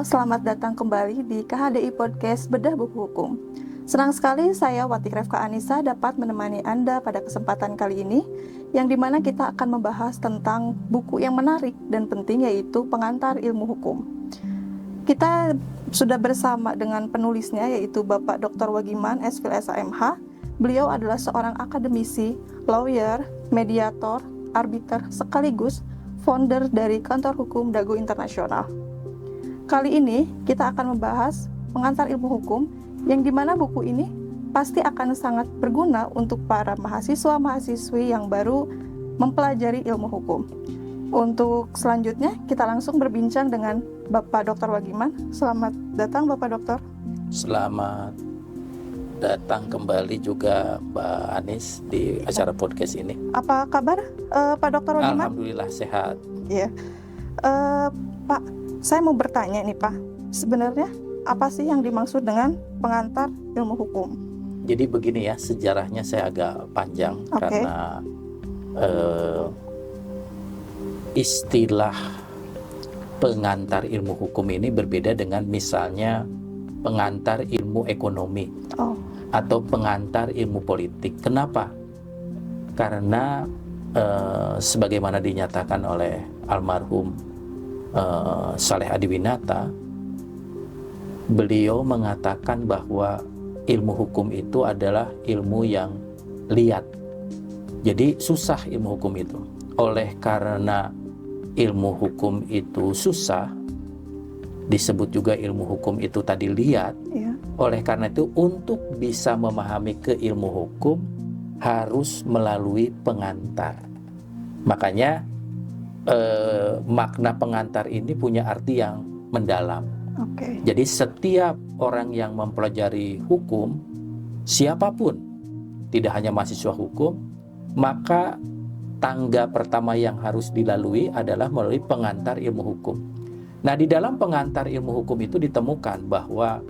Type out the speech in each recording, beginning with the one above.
Halo, selamat datang kembali di KHDI Podcast Bedah Buku Hukum. Senang sekali saya Wati Refka Anissa dapat menemani Anda pada kesempatan kali ini, yang dimana kita akan membahas tentang buku yang menarik dan penting, yaitu Pengantar Ilmu Hukum. Kita sudah bersama dengan penulisnya, yaitu Bapak Dr. Wagiman, S.Phil SHMH. Beliau adalah seorang akademisi, lawyer, mediator, arbiter, sekaligus founder dari Kantor Hukum Dago Internasional. Kali ini kita akan membahas Pengantar Ilmu Hukum, yang dimana buku ini pasti akan sangat berguna untuk para mahasiswa-mahasiswi yang baru mempelajari ilmu hukum. Untuk selanjutnya kita langsung berbincang dengan Bapak Dr. Wagiman. Selamat datang Bapak Dokter. Selamat datang kembali juga Mbak Anis di acara podcast ini. Apa kabar Pak Dr. Wagiman? Alhamdulillah sehat. Iya. Pak, saya mau bertanya nih Pak, sebenarnya apa sih yang dimaksud dengan pengantar ilmu hukum? Jadi begini ya, sejarahnya saya agak panjang karena istilah pengantar ilmu hukum ini berbeda dengan misalnya pengantar ilmu ekonomi atau pengantar ilmu politik. Kenapa? Karena sebagaimana dinyatakan oleh almarhum Saleh Adiwinata, beliau mengatakan bahwa ilmu hukum itu adalah ilmu yang liat. Jadi susah ilmu hukum itu. Oleh karena ilmu hukum itu susah, disebut juga ilmu hukum itu tadi liat. Oleh karena itu untuk bisa memahami ke ilmu hukum harus melalui pengantar. Makanya makna pengantar ini punya arti yang mendalam. Jadi setiap orang yang mempelajari hukum, siapapun, tidak hanya mahasiswa hukum, maka tangga pertama yang harus dilalui adalah melalui pengantar ilmu hukum. Nah, di dalam pengantar ilmu hukum itu ditemukan bahwa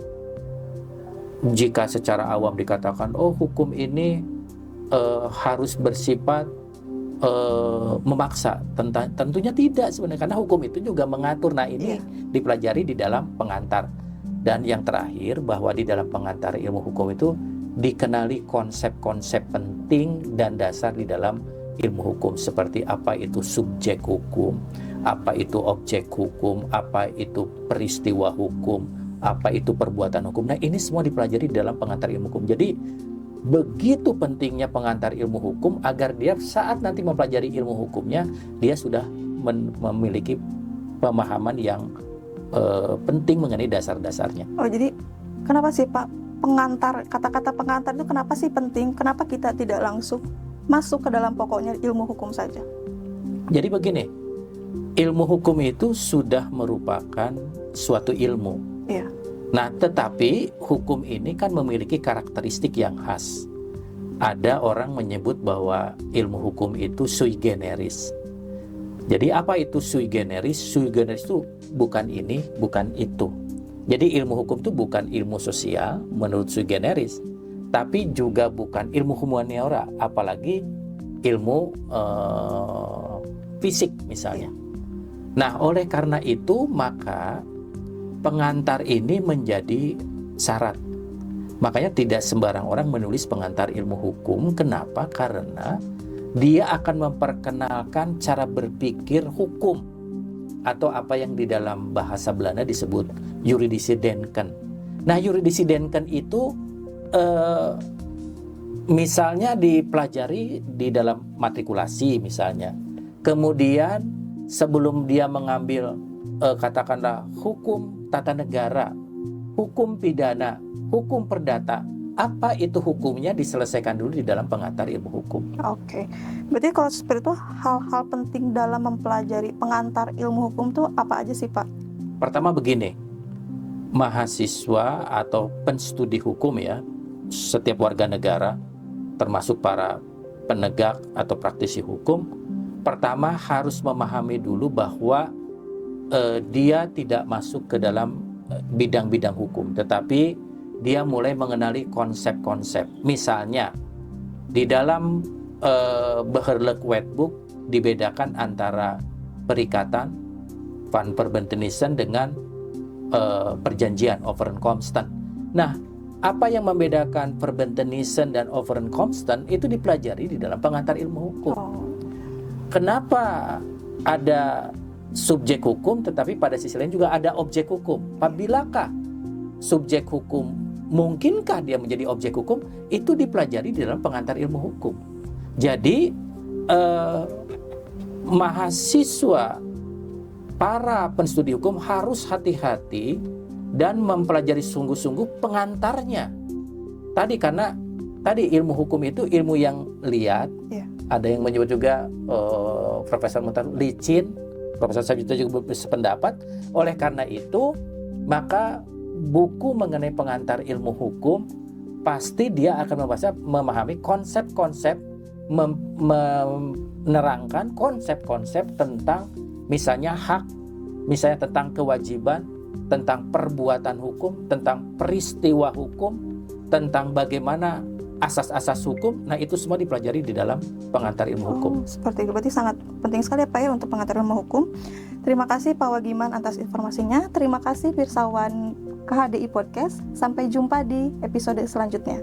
jika secara awam dikatakan, oh hukum ini harus bersifat memaksa, tentunya tidak sebenarnya, karena hukum itu juga mengatur. Nah ini dipelajari di dalam pengantar. Dan yang terakhir, bahwa di dalam pengantar ilmu hukum itu dikenali konsep-konsep penting dan dasar di dalam ilmu hukum, seperti apa itu subjek hukum, apa itu objek hukum, apa itu peristiwa hukum, apa itu perbuatan hukum. Nah ini semua dipelajari di dalam pengantar ilmu hukum. Jadi begitu pentingnya pengantar ilmu hukum agar dia saat nanti mempelajari ilmu hukumnya, dia sudah memiliki pemahaman yang penting mengenai dasar-dasarnya. Oh, jadi kenapa sih Pak pengantar, kata-kata pengantar itu kenapa sih penting? Kenapa kita tidak langsung masuk ke dalam pokoknya ilmu hukum saja? Jadi begini, ilmu hukum itu sudah merupakan suatu ilmu. Nah, tetapi hukum ini kan memiliki karakteristik yang khas. Ada orang menyebut bahwa ilmu hukum itu sui generis. Jadi apa itu sui generis? Sui generis itu bukan ini, bukan itu. Jadi ilmu hukum itu bukan ilmu sosial menurut sui generis, tapi juga bukan ilmu humaniora, apalagi ilmu fisik misalnya. Nah, oleh karena itu maka pengantar ini menjadi syarat. Makanya tidak sembarang orang menulis pengantar ilmu hukum. Kenapa? Karena dia akan memperkenalkan cara berpikir hukum, atau apa yang di dalam bahasa Belanda disebut juridische denken. Nah, juridische denken itu misalnya dipelajari di dalam matrikulasi misalnya. Kemudian sebelum dia mengambil katakanlah hukum tata negara, hukum pidana, hukum perdata, apa itu hukumnya diselesaikan dulu di dalam pengantar ilmu hukum. Berarti kalau seperti itu, hal-hal penting dalam mempelajari pengantar ilmu hukum itu apa aja sih Pak? Pertama begini, mahasiswa atau penstudi hukum ya, setiap warga negara, termasuk para penegak atau praktisi hukum, pertama harus memahami dulu bahwa dia tidak masuk ke dalam bidang-bidang hukum, tetapi dia mulai mengenali konsep-konsep. Misalnya di dalam Beheerlijk Wetboek dibedakan antara perikatan, van verbintenissen dengan perjanjian Overeenkomsten. Nah, apa yang membedakan Verbintenisme dan Overeenkomsten itu dipelajari di dalam pengantar ilmu hukum. Kenapa ada subjek hukum tetapi pada sisi lain juga ada objek hukum? Apabila subjek hukum, mungkinkah dia menjadi objek hukum? Itu dipelajari di dalam pengantar ilmu hukum. Jadi mahasiswa, para penstudi hukum harus hati-hati dan mempelajari sungguh-sungguh pengantarnya. Karena ilmu hukum itu ilmu yang liat. Ada yang menyebut juga Profesor Mutar licin. Profesor Sabjito juga berpendapat. Oleh karena itu, maka buku mengenai pengantar ilmu hukum pasti dia akan memahami konsep-konsep, menerangkan konsep-konsep tentang misalnya hak, misalnya tentang kewajiban, tentang perbuatan hukum, tentang peristiwa hukum, tentang bagaimana asas-asas hukum. Nah, itu semua dipelajari di dalam pengantar ilmu hukum. Seperti itu, berarti sangat penting sekali Pak ya untuk pengantar ilmu hukum. Terima kasih Pak Wagiman atas informasinya. Terima kasih pirsawan KHDI Podcast. Sampai jumpa di episode selanjutnya.